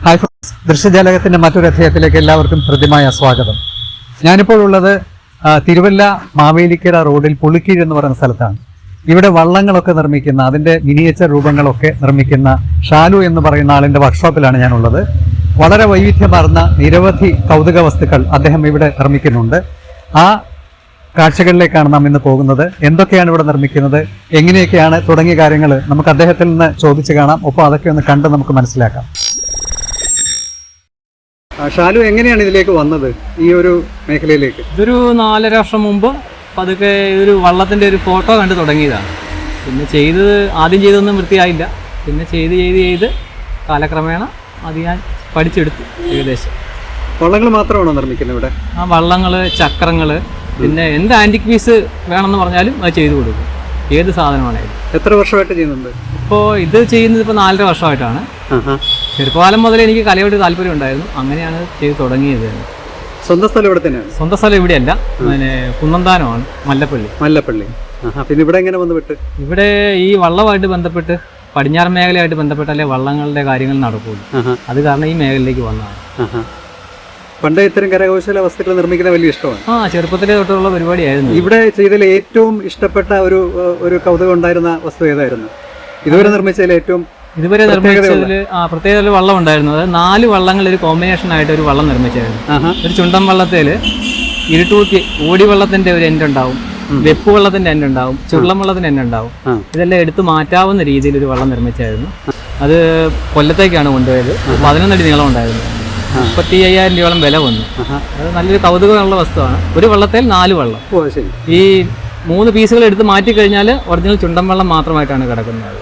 Hi friends, ദൃശ്യജാലകത്തിന്റെ മറ്റൊരു അധ്യായത്തിലേക്ക് എല്ലാവർക്കും ഹൃദ്യമായ സ്വാഗതം. ഞാനിപ്പോൾ ഉള്ളത് തിരുവല്ല മാവേലിക്കര റോഡിൽ പുളിക്കീഴ് എന്ന് പറയുന്ന സ്ഥലത്താണ്. ഇവിടെ വള്ളങ്ങളൊക്കെ നിർമ്മിക്കുന്ന, അതിന്റെ മിനിയേച്ചർ രൂപങ്ങളൊക്കെ നിർമ്മിക്കുന്ന ഷാലു എന്ന് പറയുന്ന ആളിന്റെ വർക്ക്ഷോപ്പിലാണ് ഞാനുള്ളത്. വളരെ വൈവിധ്യമാർന്ന നിരവധി കൗതുക വസ്തുക്കൾ അദ്ദേഹം ഇവിടെ നിർമ്മിക്കുന്നുണ്ട്. ആ കാഴ്ചകളിലേക്കാണ് നാം ഇന്ന് പോകുന്നത്. എന്തൊക്കെയാണ് ഇവിടെ നിർമ്മിക്കുന്നത്, എങ്ങനെയൊക്കെയാണ് തുടങ്ങിയ കാര്യങ്ങൾ നമുക്ക് അദ്ദേഹത്തിൽ നിന്ന് ചോദിച്ചു കാണാം. ഒപ്പം അതൊക്കെ ഒന്ന് കണ്ട് നമുക്ക് മനസ്സിലാക്കാം. ഷാലു, എങ്ങനെയാണ് ഇതിലേക്ക് വന്നത്, ഈ ഒരു മേഖലയിലേക്ക്? ഇതൊരു 4.5 വർഷം മുമ്പ് പതുക്കെ ഒരു വള്ളത്തിൻ്റെ ഒരു ഫോട്ടോ കണ്ട് തുടങ്ങിയതാണ്. പിന്നെ ആദ്യം ചെയ്തൊന്നും വൃത്തിയായില്ല. പിന്നെ ചെയ്ത് കാലക്രമേണ അത് ഞാൻ പഠിച്ചെടുത്തു. ഏകദേശം വള്ളങ്ങൾ മാത്രമാണോ നിർമ്മിക്കുന്നത് ഇവിടെ? ആ വള്ളങ്ങൾ, ചക്രങ്ങൾ, പിന്നെ എന്ത് ആൻറ്റിക് പീസ് വേണമെന്ന് പറഞ്ഞാലും അത് ചെയ്തു കൊടുക്കും. ഏത് സാധനമാണെങ്കിലും. എത്ര വർഷമായിട്ട് ചെയ്യുന്നുണ്ട്? ഇപ്പോൾ ഇത് ചെയ്യുന്നത് ഇപ്പോൾ 4.5 വർഷമായിട്ടാണ്. ചെറുപ്പകാലം മുതൽ എനിക്ക് കലയോട് താല്പര്യം ഉണ്ടായിരുന്നു. അങ്ങനെയാണ് ചെയ്ത് തുടങ്ങിയത്. സ്വന്തം സ്ഥലം ഇവിടെ തന്നെയാണ്? സ്വന്തം സ്ഥലം ഇവിടെയല്ല, പിന്നെ കുന്നന്താനമാണ്, മല്ലപ്പള്ളി. പിന്നെ ഇവിടെ എങ്ങനെ വന്നുപെട്ട്? ഇവിടെ ഈ വള്ളമായിട്ട് ബന്ധപ്പെട്ട്, പടിഞ്ഞാറൻ മേഖലയായിട്ട് ബന്ധപ്പെട്ടല്ലേ വള്ളങ്ങളുടെ കാര്യങ്ങൾ നടക്കുള്ളൂ. അത് കാരണം ഈ മേഖലയിലേക്ക് വന്നതാണ്. പണ്ട് ഇത്തരം കരകൗശല വസ്തുക്കൾ നിർമ്മിക്കുന്ന വലിയ ഇഷ്ടമാണ്. ചെറുപ്പത്തിലെ തൊട്ടുള്ള പരിപാടിയായിരുന്നു. ഇവിടെ ചെയ്തതിൽ ഏറ്റവും ഇഷ്ടപ്പെട്ട ഒരു കൗതുകം ഉണ്ടായിരുന്ന വസ്തു ഏതായിരുന്നു? ഇതുവരെ നിർമ്മിച്ചതിൽ പ്രത്യേക വള്ളം ഉണ്ടായിരുന്നു. അത് 4 വള്ളങ്ങൾ ഒരു കോമ്പിനേഷൻ ആയിട്ട് ഒരു വള്ളം നിർമ്മിച്ചായിരുന്നു. ഒരു ചുണ്ടൻ വള്ളത്തിൽ ഇരുട്ടൂത്തി ഓടി വള്ളത്തിന്റെ ഒരു എൻഡ് ഉണ്ടാവും, വെപ്പ് വള്ളത്തിന്റെ എൻഡ് ഉണ്ടാവും, ചുള്ളം വള്ളത്തിന്റെ എൻഡ് ഉണ്ടാവും. ഇതെല്ലാം എടുത്തു മാറ്റാവുന്ന രീതിയിൽ ഒരു വള്ളം നിർമ്മിച്ചായിരുന്നു. അത് കൊല്ലത്തേക്കാണ് കൊണ്ടുപോയത്. 11 അടി നീളം ഉണ്ടായിരുന്നു. 35,000 രൂപയോളം വില വന്നു. അത് നല്ലൊരു കൗതുകമുള്ള വസ്തുവാണ്. ഒരു വള്ളത്തിൽ 4 വള്ളം. ഈ 3 പീസുകൾ എടുത്ത് മാറ്റിക്കഴിഞ്ഞാൽ ഒറിജിനൽ ചുണ്ടൻ വള്ളം മാത്രമായിട്ടാണ് കിടക്കുന്നത്.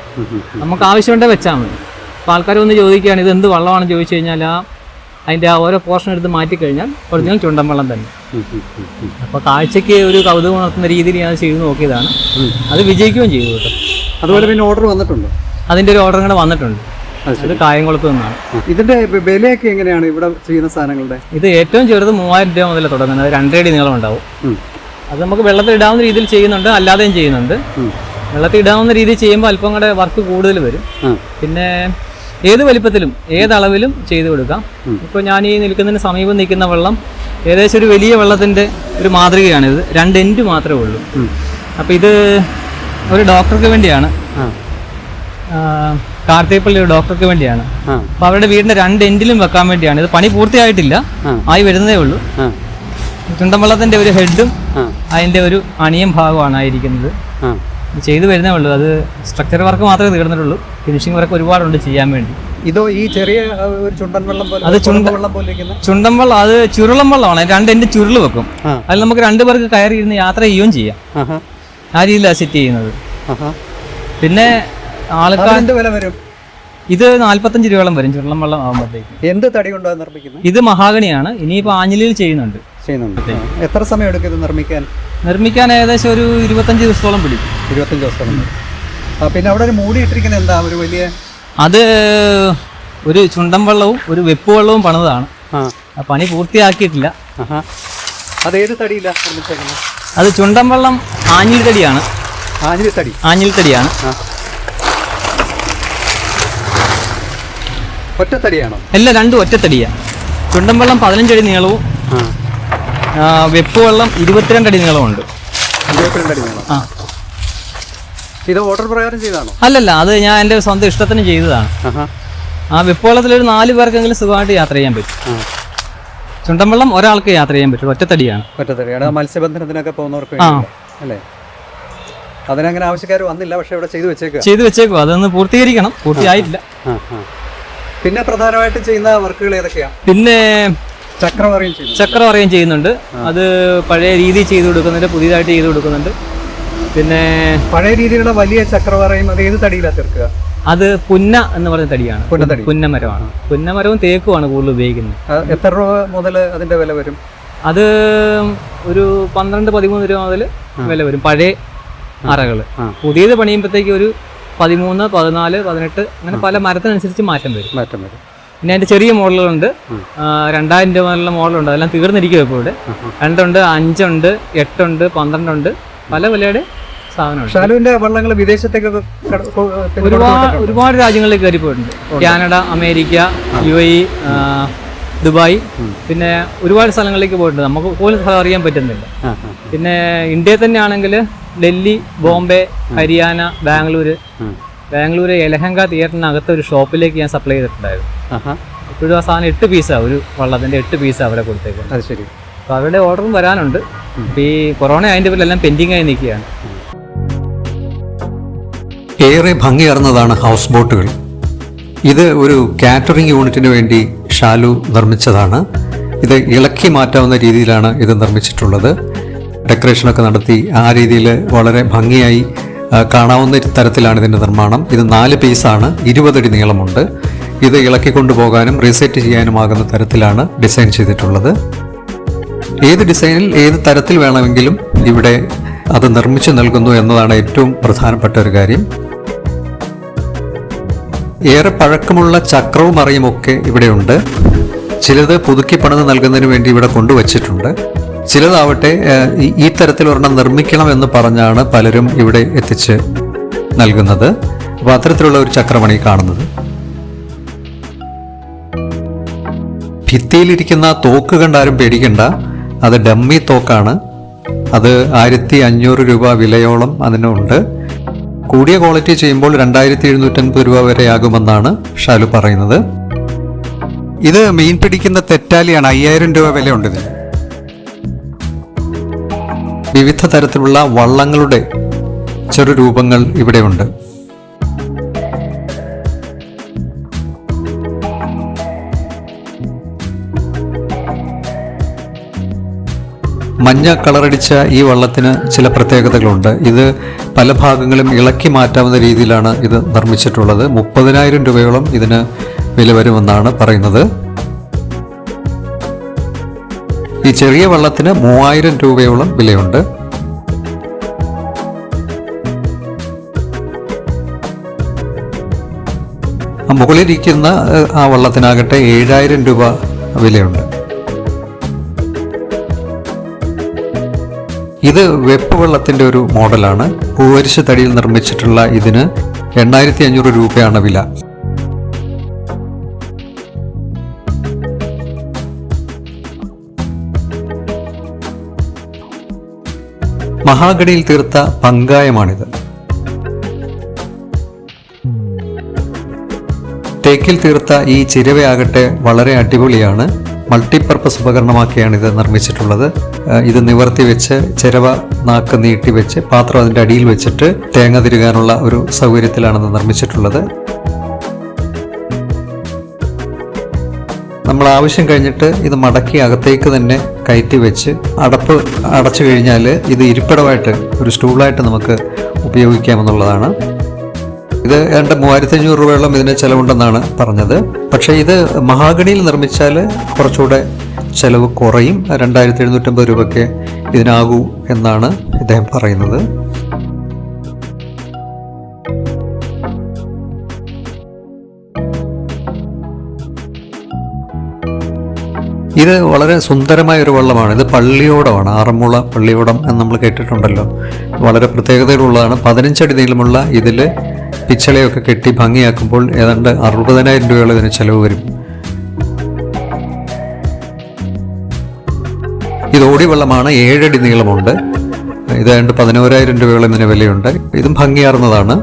നമുക്ക് ആവശ്യമുണ്ടെങ്കിൽ വെച്ചാൽ മതി. അപ്പോൾ ആൾക്കാർ ഒന്ന് ചോദിക്കുകയാണ് ഇത് എന്ത് വള്ളമാണെന്ന് ചോദിച്ചു കഴിഞ്ഞാൽ അതിൻ്റെ ഓരോ പോർഷൻ എടുത്ത് മാറ്റിക്കഴിഞ്ഞാൽ ഒറിജിനൽ ചുണ്ടൻ വള്ളം തന്നെ. അപ്പോൾ കാഴ്ചയ്ക്ക് ഒരു കൗതുകം നടത്തുന്ന രീതിയിൽ ഞാൻ ചെയ്ത് നോക്കിയതാണ്. അത് വിജയിക്കുകയും ചെയ്തു കേട്ടോ. അതുപോലെ പിന്നെ ഓർഡർ വന്നിട്ടുണ്ടോ? അതിൻ്റെ ഒരു ഓർഡർ കൂടെ വന്നിട്ടുണ്ട്. അത് കായംകുളത്ത് നിന്നാണ്. ഇതിന്റെ വിലയൊക്കെ എങ്ങനെയാണ് ഇവിടെ ചെയ്യുന്ന സാധനങ്ങളുടെ? ഇത് ഏറ്റവും ചെറുത് 3000 രൂപ മുതൽ തുടങ്ങുന്നത്. 2 അടി നീളം ഉണ്ടാവും. അത് നമുക്ക് വെള്ളത്തിൽ ഇടാവുന്ന രീതിയിൽ ചെയ്യുന്നുണ്ട്, അല്ലാതെയും ചെയ്യുന്നുണ്ട്. വെള്ളത്തിൽ ഇടാവുന്ന രീതിയിൽ ചെയ്യുമ്പോൾ അല്പം കൂടെ വർക്ക് കൂടുതൽ വരും. പിന്നെ ഏത് വലിപ്പത്തിലും ഏതളവിലും ചെയ്തു കൊടുക്കാം. ഇപ്പോൾ ഞാൻ ഈ നിൽക്കുന്നതിന് സമീപം നിൽക്കുന്ന വെള്ളം ഏകദേശം ഒരു വലിയ വെള്ളത്തിൻ്റെ ഒരു മാതൃകയാണിത്. 2 എൻഡ് മാത്രമേ ഉള്ളൂ. അപ്പോൾ ഇത് ഒരു ഡോക്ടർക്ക് വേണ്ടിയാണ്, കാർത്തികപ്പള്ളി ഒരു ഡോക്ടർക്ക് വേണ്ടിയാണ്. അപ്പോൾ അവരുടെ വീടിൻ്റെ 2 എൻഡിലും വെക്കാൻ വേണ്ടിയാണ്. ഇത് പണി പൂർത്തിയായിട്ടില്ല, ആയി വരുന്നതേ ഉള്ളൂ. ചുണ്ടൻവള്ളത്തിന്റെ ഒരു ഹെഡും അതിന്റെ ഒരു അണിയും ഭാഗമാണ് ആയിരിക്കുന്നത്. ചെയ്തു വരുന്നേ ഉള്ളൂ. അത് സ്ട്രക്ചർ വർക്ക് മാത്രമേ തീർന്നിട്ടുള്ളൂ. ഫിനിഷിംഗ് വർക്ക് ഒരുപാടുണ്ട് ചെയ്യാൻ വേണ്ടി. ഇതോ ഈ ചെറിയ ഒരു ചുണ്ടൻവള്ളം പോലെ? അത് ചുണ്ടൻവള്ളം, അത് ചുരുളം വള്ളമാണ്. 2 എൻഡ് ചുരുള് വെക്കും. അതിൽ നമുക്ക് 2 പേർക്ക് കയറി ഇരുന്ന് യാത്ര ചെയ്യുകയും ചെയ്യാം. ആ രീതിയിലാണ് സെറ്റ് ചെയ്യുന്നത്. പിന്നെ ആൾക്കാർ വില വരും. ഇത് 45 രൂപയോളം വരും ചുരുളം വെള്ളം ആകുമ്പോഴത്തേക്ക്. എന്ത് തടി കൊണ്ടാണ് നിർമ്മിക്കുന്നത്? ഇത് മഹാഗണിയാണ്. ഇനിയിപ്പോൾ ആഞ്ഞിലിയിൽ ചെയ്യുന്നുണ്ട്. എത്ര സമയം എടുക്കും ഇത് നിർമ്മിക്കാൻ? ഏകദേശം ഒരു 25 ദിവസത്തോളം പിടിക്കും. 25 ദിവസത്തോളം. പിന്നെ അവിടെ ഒരു മൂടി ഇട്ടിരിക്കുന്നത് എന്താ? ഒരു വലിയ, അത് ഒരു ചുണ്ടൻ വെള്ളവും ഒരു വെപ്പ് വെള്ളവും പണിതാണ്. പണി പൂർത്തിയാക്കിയിട്ടില്ല. അതേത് തടിയില്ല നിർമ്മിച്ചേക്കുന്നത്? അത് ചുണ്ടൻ വെള്ളം ആഞ്ഞിൽ തടിയാണ്. ആഞ്ഞിൽ തടിയാണ്. ഒറ്റത്തടിയാണോ? അല്ല, 2 ഒറ്റത്തടിയാണ്. ചുണ്ടൻ വെള്ളം 15 അടി നീളവും വെപ്പ് വെള്ളം 22 അടി നീളമുണ്ട്. 22 അടി നീളം. ഇത് ഓർഡർ പ്രകാരം ചെയ്തതാണോ? അല്ലല്ല, അത് ഞാൻ എൻ്റെ സ്വന്തം ഇഷ്ടത്തിന് ചെയ്തതാണ്. ആ വെപ്പ് വെള്ളത്തിൽ ഒരു 4 പേർക്കെങ്കിലും സുഖമായിട്ട് യാത്ര ചെയ്യാൻ പറ്റും. ചുണ്ടൻ വെള്ളം ഒരാൾക്ക് യാത്ര ചെയ്യാൻ പറ്റും. ഒറ്റത്തടിയാണ്. മത്സ്യബന്ധനത്തിനൊക്കെ പോകുന്നവർക്ക് അല്ലേ? അതിനങ്ങനെ ആവശ്യക്കാർ വന്നില്ല, പക്ഷെ ഇവിടെ ചെയ്തു വെച്ചേക്കും. അതൊന്ന് പൂർത്തീകരിക്കണം, പൂർത്തിയായിട്ടില്ല. പിന്നെ പ്രധാനമായിട്ട് ചെയ്യുന്ന വർക്കുകൾ ഏതൊക്കെയാണ്? പിന്നെ ചക്രം അറേഞ്ച് ചെയ്യുന്നുണ്ട്. അത് പഴയ രീതി ചെയ്തു കൊടുക്കുന്നുണ്ട്, പുതിയതായിട്ട് ചെയ്തു കൊടുക്കുന്നുണ്ട്. പിന്നെ പഴയ രീതിയിലുള്ള വലിയ ചക്രവറയും അത് ഏത് തടിയിലാണ് തീർക്കുക? അത് പുന്ന എന്ന് പറയുന്ന തടിയാണ്. പുന്നമരമാണ്. പുന്നമരവും തേക്കുമാണ് കൂടുതൽ ഉപയോഗിക്കുന്നത്. എത്ര രൂപ മുതൽ അതിന്റെ വില വരും? അത് ഒരു 12-13 രൂപ മുതൽ വില വരും പഴയ അറകള്. പുതിയത് പണിയുമ്പോഴത്തേക്ക് ഒരു 13, 14, 18 അങ്ങനെ പല മരത്തിനനുസരിച്ച് മാറ്റം വരും. പിന്നെ അതിൻ്റെ ചെറിയ മോഡലുകളുണ്ട്. 2000 രൂപ മുതലുള്ള മോഡലുണ്ട്. അതെല്ലാം തീർന്നിരിക്കും ഇപ്പോൾ ഇവിടെ. 2 ഉണ്ട്, 5 ഉണ്ട്, 8 ഉണ്ട്, 12 ഉണ്ട്. പല വിലയുടെ സാധനമാണ്. ഷാലുവിന്റെ വള്ളങ്ങൾ വിദേശത്തേക്കൊക്കെ ഒരുപാട് രാജ്യങ്ങളിൽ കയറി പോയിട്ടുണ്ട്. കാനഡ, അമേരിക്ക, UAE, ദുബായ്, പിന്നെ ഒരുപാട് സ്ഥലങ്ങളിലേക്ക് പോയിട്ടുണ്ട്. നമുക്ക് പോലും സ്ഥലം അറിയാൻ പറ്റുന്നില്ല. പിന്നെ ഇന്ത്യയിൽ തന്നെ ആണെങ്കിൽ ഡൽഹി, ബോംബെ, ഹരിയാന, ബാംഗ്ലൂർ യലഹങ്ക തിയേറ്ററിനകത്ത് ഒരു ഷോപ്പിലേക്ക് ഞാൻ സപ്ലൈ ചെയ്തിട്ടുണ്ടായിരുന്നു. ഇപ്പോഴും ആ സാധനം 8 പീസാണ്, ഒരു വള്ളത്തിൻ്റെ 8 പീസാണ് അവിടെ കൊടുത്തേക്കുന്നത്. അത് ശരി. അപ്പോൾ അവരുടെ ഓർഡറും വരാനുണ്ട്. ഇപ്പോൾ ഈ കൊറോണ അതിൻ്റെ പേരിലെല്ലാം പെൻഡിങ് ആയി നിൽക്കുകയാണ്. ഏറെ ഭംഗിയാർന്നതാണ് ഹൗസ് ബോട്ടുകൾ. ഇത് ഒരു കാറ്ററിംഗ് യൂണിറ്റിന് വേണ്ടി ഷാലു നിർമ്മിച്ചതാണ്. ഇത് ഇളക്കി മാറ്റാവുന്ന രീതിയിലാണ് ഇത് നിർമ്മിച്ചിട്ടുള്ളത്. ഡെക്കറേഷനൊക്കെ നടത്തി ആ രീതിയിൽ വളരെ ഭംഗിയായി കാണാവുന്ന തരത്തിലാണ് ഇതിൻ്റെ നിർമ്മാണം. ഇത് 4 പീസാണ്, 20 അടി നീളമുണ്ട്. ഇത് ഇളക്കി കൊണ്ടുപോകാനും റീസെറ്റ് ചെയ്യാനുമാകുന്ന തരത്തിലാണ് ഡിസൈൻ ചെയ്തിട്ടുള്ളത്. ഏത് ഡിസൈനിൽ ഏത് തരത്തിൽ വേണമെങ്കിലും ഇവിടെ അത് നിർമ്മിച്ചു നൽകുന്നു എന്നതാണ് ഏറ്റവും പ്രധാനപ്പെട്ട ഒരു കാര്യം. ഏറെ പഴക്കമുള്ള ചക്രവും അറിയുമൊക്കെ ഇവിടെയുണ്ട്. ചിലത് പുതുക്കി പണിത് നൽകുന്നതിന് വേണ്ടി ഇവിടെ കൊണ്ടുവച്ചിട്ടുണ്ട്. ചിലതാവട്ടെ ഈ തരത്തിൽ ഒരെണ്ണം നിർമ്മിക്കണം എന്ന് പറഞ്ഞാണ് പലരും ഇവിടെ എത്തിച്ച് നൽകുന്നത്. അപ്പോൾ അത്തരത്തിലുള്ള ഒരു ചക്രമാണ് ഈ കാണുന്നത്. ഭിത്തിയിലിരിക്കുന്ന തോക്ക് കണ്ടാരും പേടിക്കണ്ട, അത് ഡമ്മി തോക്കാണ്. അത് 1500 രൂപ വിലയോളം അതിനുണ്ട്. കൂടിയ ക്വാളിറ്റി ചെയ്യുമ്പോൾ 2750 രൂപ വരെയാകുമെന്നാണ് ഷാലു പറയുന്നത്. ഇത് മീൻ പിടിക്കുന്ന തെറ്റാലിയാണ്. 5000 രൂപ വിലയുണ്ട് ഇതിന്. വിവിധ തരത്തിലുള്ള വള്ളങ്ങളുടെ ചെറുരൂപങ്ങൾ ഇവിടെയുണ്ട്. മഞ്ഞ കളറടിച്ച ഈ വള്ളത്തിന് ചില പ്രത്യേകതകളുണ്ട്. ഇത് പല ഭാഗങ്ങളും ഇളക്കി മാറ്റാവുന്ന രീതിയിലാണ് ഇത് നിർമ്മിച്ചിട്ടുള്ളത്. 30,000 രൂപയോളം ഇതിന് വില വരുമെന്നാണ് പറയുന്നത്. ഈ ചെറിയ വള്ളത്തിന് 3000 രൂപയോളം വിലയുണ്ട്. മുകളിലിരിക്കുന്ന ആ വള്ളത്തിനാകട്ടെ 7000 രൂപ വിലയുണ്ട്. ഇത് വെപ്പ് വെള്ളത്തിൻ്റെ ഒരു മോഡലാണ്. പൂവരിശ തടിയിൽ നിർമ്മിച്ചിട്ടുള്ള ഇതിന് 8500 രൂപയാണ് വില. മഹാഗണിയിൽ തീർത്ത പങ്കായമാണിത്. തേക്കിൽ തീർത്ത ഈ ചിരവയാകട്ടെ വളരെ അടിപൊളിയാണ്. മൾട്ടിപർപ്പസ് ഉപകരണമാക്കിയാണ് ഇത് നിർമ്മിച്ചിട്ടുള്ളത്. ഇത് നിവർത്തി വെച്ച് ചിരവ നാക്ക് നീട്ടി വെച്ച് പാത്രം അതിൻ്റെ അടിയിൽ വെച്ചിട്ട് തേങ്ങ തിരുകാനുള്ള ഒരു സൗകര്യത്തിലാണ് ഇത് നിർമ്മിച്ചിട്ടുള്ളത്. നമ്മൾ ആവശ്യം കഴിഞ്ഞിട്ട് ഇത് മടക്കി അകത്തേക്ക് തന്നെ കയറ്റി വെച്ച് അടപ്പ് അടച്ചു കഴിഞ്ഞാൽ ഇത് ഇരിപ്പിടമായിട്ട് ഒരു സ്റ്റൂളായിട്ട് നമുക്ക് ഉപയോഗിക്കാമെന്നുള്ളതാണ്. ഇത് ഏതാണ്ട് 3500 രൂപയോളം ഇതിന് ചിലവുണ്ടെന്നാണ് പറഞ്ഞത്. പക്ഷേ ഇത് മഹാഗണിയിൽ നിർമ്മിച്ചാൽ കുറച്ചുകൂടെ ചിലവ് കുറയും. 2750 രൂപയ്ക്ക് ഇതിനാകൂ എന്നാണ് ഇദ്ദേഹം പറയുന്നത്. ഇത് വളരെ സുന്ദരമായ ഒരു വള്ളമാണ്. ഇത് പള്ളിയോടമാണ്, ആറന്മുള പള്ളിയോടം എന്ന് നമ്മൾ കേട്ടിട്ടുണ്ടല്ലോ. വളരെ പ്രത്യേകതകളുള്ളതാണ്. 15 അടി നീളമുള്ള ഇതിൽ പിച്ചളയൊക്കെ കെട്ടി ഭംഗിയാക്കുമ്പോൾ ഏതാണ്ട് 60,000 രൂപയോളം ഇതിന് ചിലവ് വരും. ഇത് ഓടിവെള്ളമാണ്, 7 അടി നീളമുണ്ട്. ഇത് ഏതാണ്ട് 11,000 രൂപയോളം ഇതിന് വിലയുണ്ട്. ഇതും ഭംഗിയാർന്നതാണ്.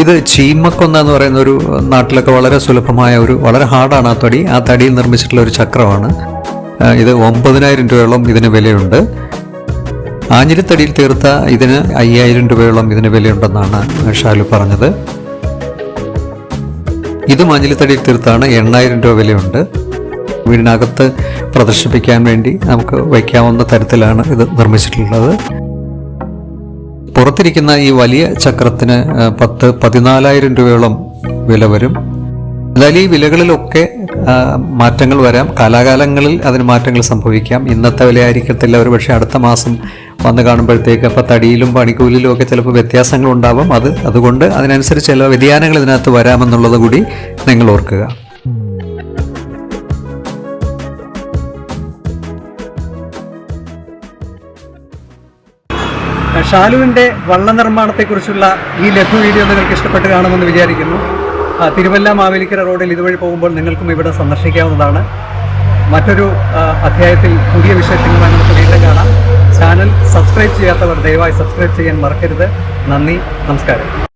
ഇത് ചീമക്കൊന്ന എന്ന് പറയുന്ന ഒരു നാട്ടിലൊക്കെ വളരെ സുലഭമായ ഒരു വളരെ ഹാർഡാണ് ആ തടി. ആ തടിയിൽ നിർമ്മിച്ചിട്ടുള്ള ഒരു ചക്രമാണ്. ഇത് 9,000 രൂപയോളം ഇതിന് വിലയുണ്ട്. ആഞ്ഞിലിത്തടിയിൽ തീർത്ത ഇതിന് 5000 രൂപയോളം ഇതിന് വിലയുണ്ടെന്നാണ് ഷാലു പറഞ്ഞത്. ഇതും ആഞ്ഞിലിത്തടിയിൽ തീർത്താണ്, 8000 രൂപ വിലയുണ്ട്. വീടിനകത്ത് പ്രദർശിപ്പിക്കാൻ വേണ്ടി നമുക്ക് വയ്ക്കാവുന്ന തരത്തിലാണ് ഇത് നിർമ്മിച്ചിട്ടുള്ളത്. പുറത്തിരിക്കുന്ന ഈ വലിയ ചക്രത്തിന് 14,000 രൂപയോളം വില വരും. എന്നാൽ ഈ വിലകളിലൊക്കെ മാറ്റങ്ങൾ വരാം. കാലാകാലങ്ങളിൽ അതിന് മാറ്റങ്ങൾ സംഭവിക്കാം. ഇന്നത്തെ വിലയായിരിക്കത്തില്ല, ഒരു പക്ഷേ അടുത്ത മാസം വന്ന് കാണുമ്പോഴത്തേക്ക് അപ്പോൾ തടിയിലും പണിക്കൂലിയിലും ഒക്കെ ചിലപ്പോൾ വ്യത്യാസങ്ങൾ ഉണ്ടാവും. അതുകൊണ്ട് അതിനനുസരിച്ച് ചില വ്യതിയാനങ്ങൾ ഇതിനകത്ത് വരാമെന്നുള്ളത് കൂടി നിങ്ങൾ ഓർക്കുക. ഷാലുവിൻ്റെ വള്ള നിർമ്മാണത്തെക്കുറിച്ചുള്ള ഈ ലഘു വീഡിയോ നിങ്ങൾക്ക് ഇഷ്ടപ്പെട്ട് കാണുമെന്ന് വിചാരിക്കുന്നു. തിരുവല്ല മാവേലിക്കര റോഡിൽ ഇതുവഴി പോകുമ്പോൾ നിങ്ങൾക്കും ഇവിടെ സന്ദർശിക്കാവുന്നതാണ്. മറ്റൊരു അധ്യായത്തിൽ പുതിയ വിശേഷങ്ങളുമായി നമുക്ക് വീണ്ടും കാണാം. ചാനൽ സബ്സ്ക്രൈബ് ചെയ്യാത്തവർ ദയവായി സബ്സ്ക്രൈബ് ചെയ്യാൻ മറക്കരുത്. നന്ദി, നമസ്കാരം.